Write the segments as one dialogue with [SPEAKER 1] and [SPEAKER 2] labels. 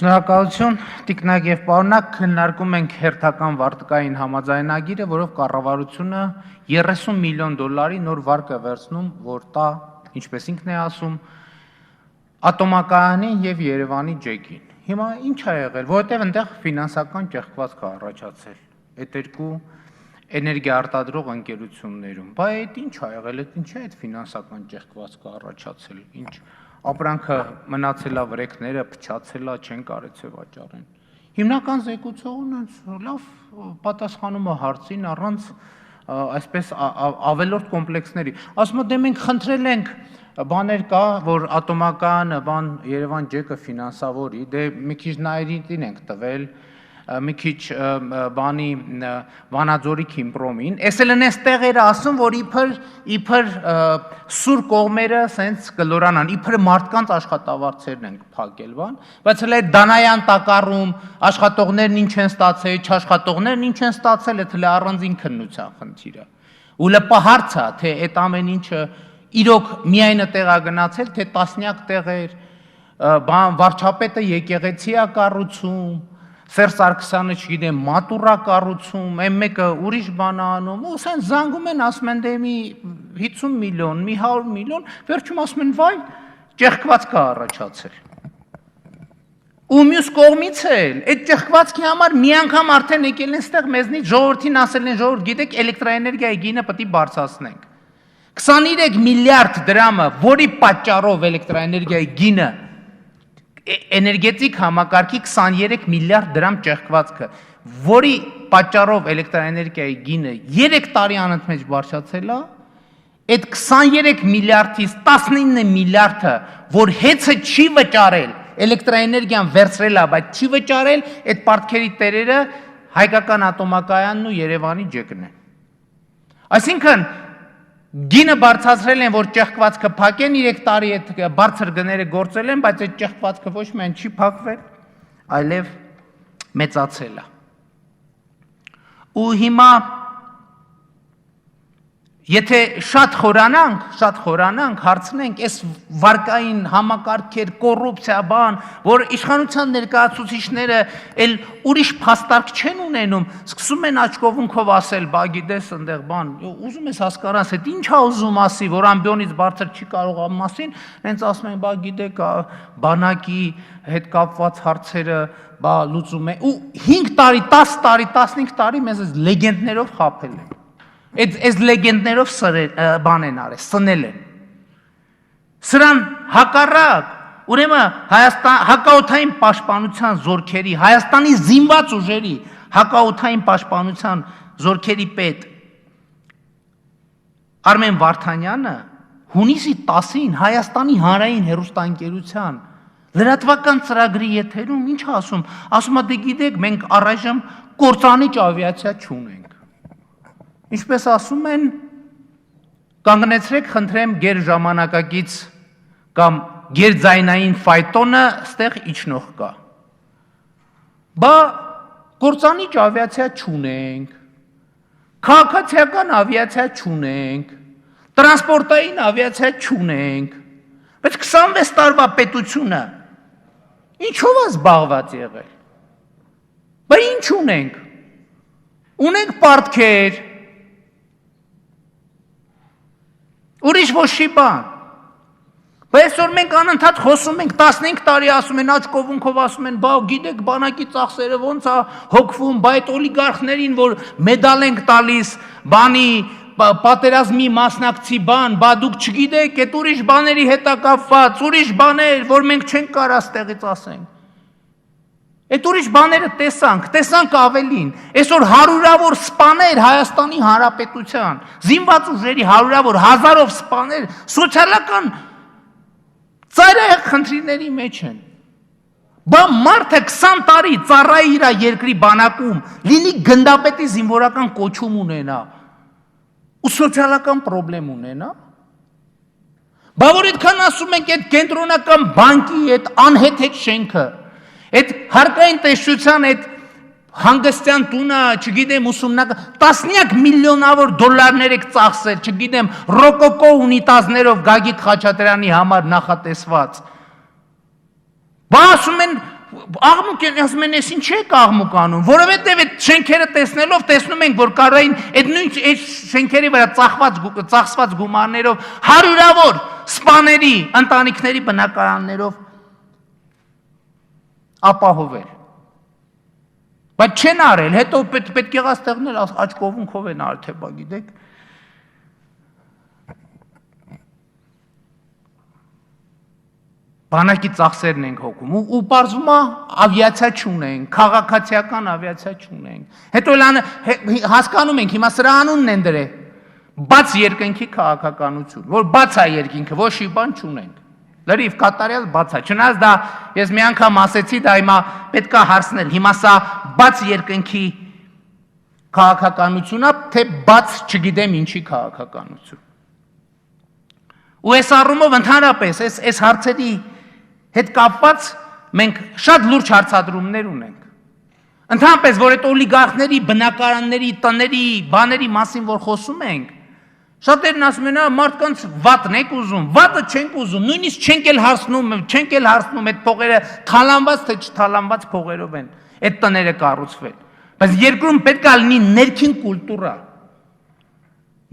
[SPEAKER 1] Շնորհակալություն, տիկնակ եւ պարոնակ, քննարկում ենք հերթական վարկային համաձայնագիրը, որով կառավարությունը 30 միլիոն դոլարի նոր վարկ է վերցնում, որ տա, ինչպես ինքն է ասում, ատոմակայանին եւ Երևանի ջեկին։ Հիմա ինչ է եղել, որովհետեւ այնտեղ ֆինանսական ճեղքվածք է առաջացել։ Այդ երկու էներգիա արտադրող ընկերություններում։ Բայց այդ ինչ է եղել, այդ ինչ է այդ ֆինանսական ճեղքվածքը առաջացել, ինչ ապրանքը մնացել է վրեքները, փչացել է, չեն կարեցել վաճառեն։ Հիմնական զեկուցողն լավ պատասխանում է հարցին առանց այսպես ավելորդ կոմպլեքսների։ Ասում է դե մենք խնդրել ենք բաներ կա, որ ատոմակայանը բան Երևան ջեկը ֆինանսավորի, դե մի քիչ նայրիտին ենք տվել, մի քիչ բանի Վանաձորի Քիմպրոմին, էս էլ են տեղերը ասում, որ իբր սուր կողմերը սենց կլորանան, իբր մարդկանց աշխատավարձերն են փակել բան, բայց հələ Դանայան տակառում աշխատողներն ինչ են ստացել, չաշխատողներն ինչ են ստացել, դա հələ առանձին քննության խնդիր է։ Ու լպա հարց է, թե այդ ամեն ինչը իրոք միայն տեղ է գնացել, թե տասնյակ տեղեր, բան վարչապետը եկեղեցի է կառուցում, Սերժ Սարգսյանը, չգիտեմ, մատուռա կառուցում, այն մեկը ուրիշ բան անում, ու ասեն զանգում են, ասում են դե մի 50 միլիոն, մի 100 միլիոն, վերջում ասում են վայ, ճեղքվածք է առաջացել։ Ու մյուս կողմից էլ, այդ ճեղքվածքի համար մի անգամ արդեն եկել են ստեղ մեզնից ժողովրդին ասել են, ժողովուրդ գիտեք, էլեկտրաէներգիայի գինը պետք է բարձրացնենք։ 23 միլիարդ դրամը, որի պատճառով էլեկտրաէներգիայի գինը էներգետիկ համակարգի 23 միլիարդ դրամ ճեղքվածքը, որի պատճառով էլեկտրաէներգիայի գինը 3 տարի անընդմեջ բարձրացել է, այդ 23 միլիարդից 19 միլիարդը, որ հեծը չի վճարել, էլեկտրաէներգիան վերցրել է, բայց չի վճարել, այդ պարտքերի տերերը հայկական ատոմակայանն ու Երևանի ջեկն են։ Այսինքն գինը բարձրացրել են, որ ճեղքվածքը փակեն, 3 տարի այդ բարձր գները գործել են, բայց այդ ճեղքվածքը ոչ միայն չի փակվել, այլև մեծացել է։ Ու հիմա եթե շատ խորանանք, հարցնենք, այս վարկային համակարգեր, կոռուպցիա բան, որ իշխանության ներկայացուցիչները էլ ուրիշ փաստարկ չեն ունենում, սկսում են աչքովունքով ասել, բա գիտես այնտեղ բան, ուզում ես հասկանաս, այդ ինչ է ուզում ասի, որ ամբիոնից բարձր չի կարող ամասին, հենց ասում են, բա գիտեք, բանակի հետ կապված հարցերը, բա լուծում է, ու 5 տարի, 10 տարի, 15 տարի մեզ այս լեգենդներով խաբել են։ Այս լեգենդներով բան են արել, սնել են։ Սրան հակառակ, ուրեմն հակաօդային պաշտպանության զորքերի, Հայաստանի զինված ուժերի հակաօդային պաշտպանության զորքերի պետ Արմեն Վարդանյանը հունիսի 10-ին Հայաստանի հանրային հեռուստաընկերության լրատվական ծրագրի եթերում ինչ ասում, ասում է դե գիտեք, մենք առայժմ կործանիչ ավիացիա չունենք։ Ինչպես ասում են, կանգնեցրեք, խնդրեմ, գեր ժամանակակից կամ գերձայնային ֆայտոնը ստեղ իջնող կա։ Բա կործանիչ ավիացիա չունենք, քաղաքացիական ավիացիա չունենք, տրանսպորտային ավիացիա չունենք, բայց 26 տարվա պետությունը ինչով է զբաղված եղել։ Բա ինչ ունենք։ Ունենք պարտքեր, ուրիշ ոչ չի բան։ Բայց այսօր մենք անընդհատ խոսում ենք, 15 տարի ասում են, աչքովունքով ասում են, բա գիտեք բանակի ծախսերը ոնց է հոգվում, բա այդ օլիգարխներին, որ մեդալ ենք տալիս, բանի պատերազմի մասնակցի բան, բա դուք չգիտեք, այդ ուրիշ բաների հետ է կապված, ուրիշ բաներ, որ մենք չենք կարա ստեղից ասենք։ Այդ ուրիշ բաները տեսանք ավելին, այսօր հարյուրավոր սպաներ Հայաստանի Հանրապետության, զինված ուժերի հարյուրավոր, հազարով սպաներ, սոցիալական ծայրահեղ խնդիրների մեջ են։ Բա մարդը 20 տարի ծառայի իր երկրի բանակում, լինի գնդապետի զինվորական կոչում ունենա, ու սոցիալական պրոբլեմ ունենա։ Բա որ այդքան ասում ենք այդ կենտրոնական բանկի, այդ անհեթեթ շենքը, այդ հարկային տեսչության այդ հանգստյան տունը, չգիտեմ, ուսումնական, տասնյակ միլիոնավոր դոլարներ եք ծախսել, չգիտեմ, ռոկոկո ունիտազներով Գագիկ Խաչատրյանի համար նախատեսված։ Բա ասում են աղմուկ են, ասում են, ես ինչ եք աղմուկ անում, որովհետև այդ շենքերը տեսնելով տեսնում ենք, որ կարային այդ նույն այդ շենքերի վրա ծախսված գումարներով հարյուրավոր սպաների, ընտանիքների բնակարաններով ապահովել։ Բայց չեն արել, հետո պետք եղած տեղներ աչքովունքով են արել, թե բա գիտեք։ Բանակի ծախսերն ենք հոգում ու պարզվում է ավիացիա չունենք, քաղաքացիական ավիացիա չունենք։ Հետո հասկանում ենք, հիմա սրա անունն են դրել, բաց երկնքի քաղաքականություն, որ բաց է երկինքը, ոչ մի բան չունենք։ Լրիվ կատարյալ բաց է։ Չնայած դա ես մի անգամ ասեցի, դա հիմա պետք է հարցնել, հիմա սա բաց երկնքի քաղաքականություն է, թե բաց չգիտեմ ինչի քաղաքականություն։ Ու այս առումով ընդհանրապես այս հարցերի հետ կապված մենք շատ լուրջ հարցադրումներ ունենք։ Ընդհանրապես, որ այդ օլիգարխների, բնակարանների, տների, բաների մասին որ խոսում ենք, շատերն ասում են, մարդկանց վատն եք ուզում, վատը չենք ուզում, նույնիսկ չենք էլ հարցնում այդ փողերը թալանված թե չթալանված փողերով են այդ տները կառուցվել։ Բայց երկրում պետք է լինի ներքին կուլտուրա։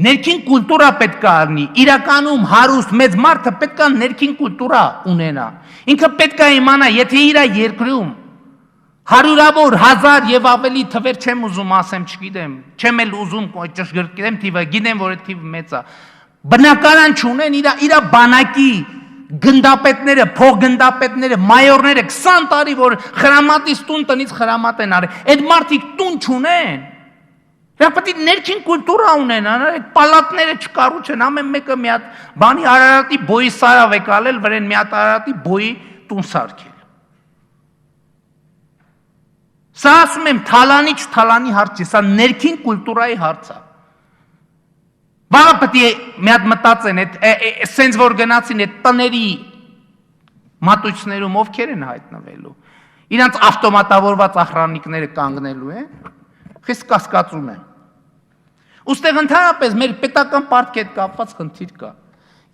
[SPEAKER 1] Ներքին կուլտուրա պետք է լինի, իրականում հարուստ մեծ մարդը պետք է ներքին կուլտուրա ունենա։ Ինքը պետք է իմանա, եթե իր երկրում հարյուրավոր, հազար եւ ավելի թվեր չեմ ուզում ասեմ, չգիտեմ, չեմ էլ ուզում ճշգրտեմ թիվը, գիտեմ, որ այդ թիվը մեծ է։ Բնակարան չունեն իր բանակի գնդապետները, փոխգնդապետները, մայորները 20 տարի որ խրամատից տուն տնից խրամատ են արել։ Այդ մարդիկ տուն չունեն։ Դրանք պետք է ներքին կուլտուրա ունենան, այդ պալատները չկառուցեն, ամեն մեկը մի հատ բանի Արարատի բոյի սարավ է կալել, վրան մի հատ Արարատի բոյի տուն սարքել։ Սա ասում եմ թալանի չթալանի հարց չէ, սա ներքին կուլտուրայի հարց է։ Բաղը պետք է մի հատ մտածեն, սենց որ գնացին այդ տների մատույցներում ովքեր են հայտնվելու։ Իրանց ավտոմատավորված ախրանիկները կանգնելու են։ Խիստ կասկածում եմ։ Ոստեղ ընդհանրապես մեր պետական պարտքի հետ կապված խնդիր կա։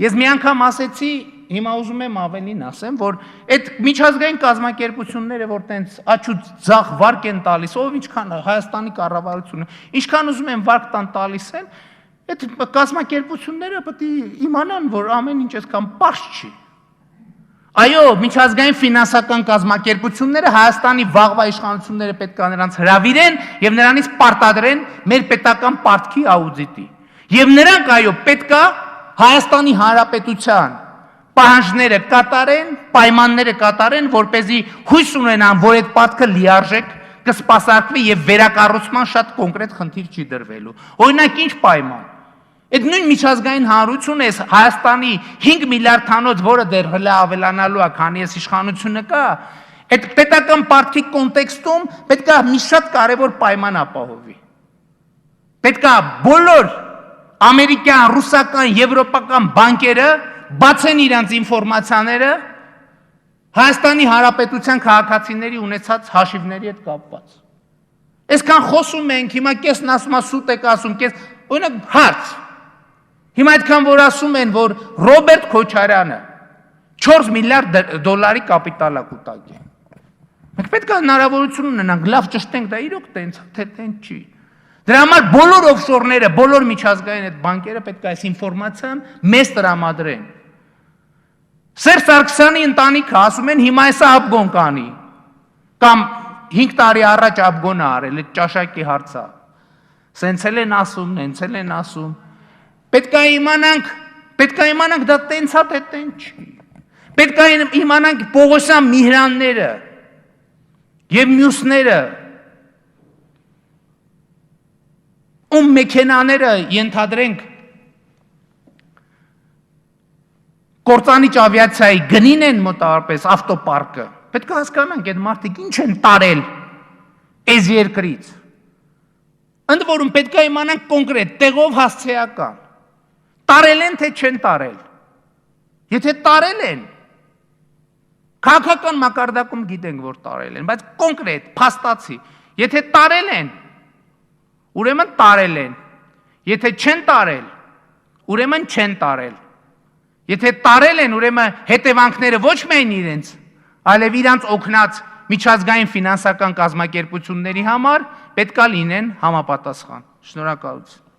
[SPEAKER 1] Ես մի անգամ ասեցի, հիմա ուզում եմ ավելին ասեմ, որ այդ միջազգային կազմակերպությունները, որ տենց աչու ձախ վարկ են տալիս, ով ինչքան Հայաստանի կառավարությունը, ինչքան ուզում են վարկ տան տալիս են, այդ կազմակերպությունները պետք է իմանան, որ ամեն ինչ այսքան պարզ չի։ Այո, միջազգային ֆինանսական կազմակերպությունները Հայաստանի վաղվա իշխանությունները պետք է նրանց հրավիրեն եւ նրանից պարտադրեն մեր պետական պարտքի աուդիտի։ Եվ նրանք այո, պետք է Հայաստանի Հանրապետության պահանջները կատարեն, պայմանները կատարեն, որպեսզի հույս ունենան, որ այդ պարտքը լիարժեք կսպասարկվի եւ վերակառուցման շատ կոնկրետ խնդիր չի դրվելու։ Օրինակ ինչ պայման։ Այդ նույն միջազգային հանրությունը էս Հայաստանի 5 միլիարդ թանոց, որը դեռ հլա ավելանալու է, քանի էս իշխանությունը կա, այդ պետական պարտքի կոնտեքստում պետք է մի շատ կարևոր պայման ապահովի։ Պետք է բոլոր ամերիկյան, ռուսական, եվրոպական բանկերը բացեն իրանց ինֆորմացիաները Հայաստանի Հանրապետության քաղաքացիների ունեցած հաշիվների հետ կապված։ Այսքան խոսում ենք, հիմա կեսն ասում է սուտ եք ասում, կես, օրինակ հարց։ Հիմա այդքան որ ասում են, որ Ռոբերտ Քոչարյանը 4 միլիարդ դոլարի կապիտալ է կուտակի։ Մենք պետք է հնարավորություն ունենանք, լավ ճշտենք, դա իրոք տենց, թե տենց չի։ Դրա համար բոլոր օֆշորները, բոլոր միջազգային այդ բանկերը պետք է այս ինֆորմացիան մեզ տրամադրեն։ Սերժ Սարգսյանի ընտանիքը ասում են հիմա էսա աբգոն կանի, կամ 5 տարի առաջ աբգոնը արել, այդ ճաշակի հարցը։ Սենց էլ են ասում, նենց էլ են ասում։ Պետք է իմանանք դա տենց է, թե տենց չի։ Պետք է իմանանք Պողոսյան Միհրանները եւ մյուսները ում մեքենաները ենթադրենք կործանիչ ավիացիայի գնին են մոտավորապես ավտոպարկը, պետք է հասկանանք այդ մարդիկ ինչ են տարել այս երկրից։ Ընդ որում պետք է իմանանք կոնկրետ տեղով հասցեական, տարել են թե չեն տարել։ Եթե տարել են, քաղաքական մակարդակում գիտենք, որ տարել են, բայց կոնկրետ, փաստացի, եթե տարել են, ուրեմն տարել են, եթե չեն տարել, ուրեմն չեն տարել, եթե տարել են, ուրեմն հետևանքները ոչ միայն իրենց, այլև իրանց օգնած միջազգային ֆինանսական կազմակերպությունների համար պետքա լինեն համապատասխան։ Շնորհակալություն։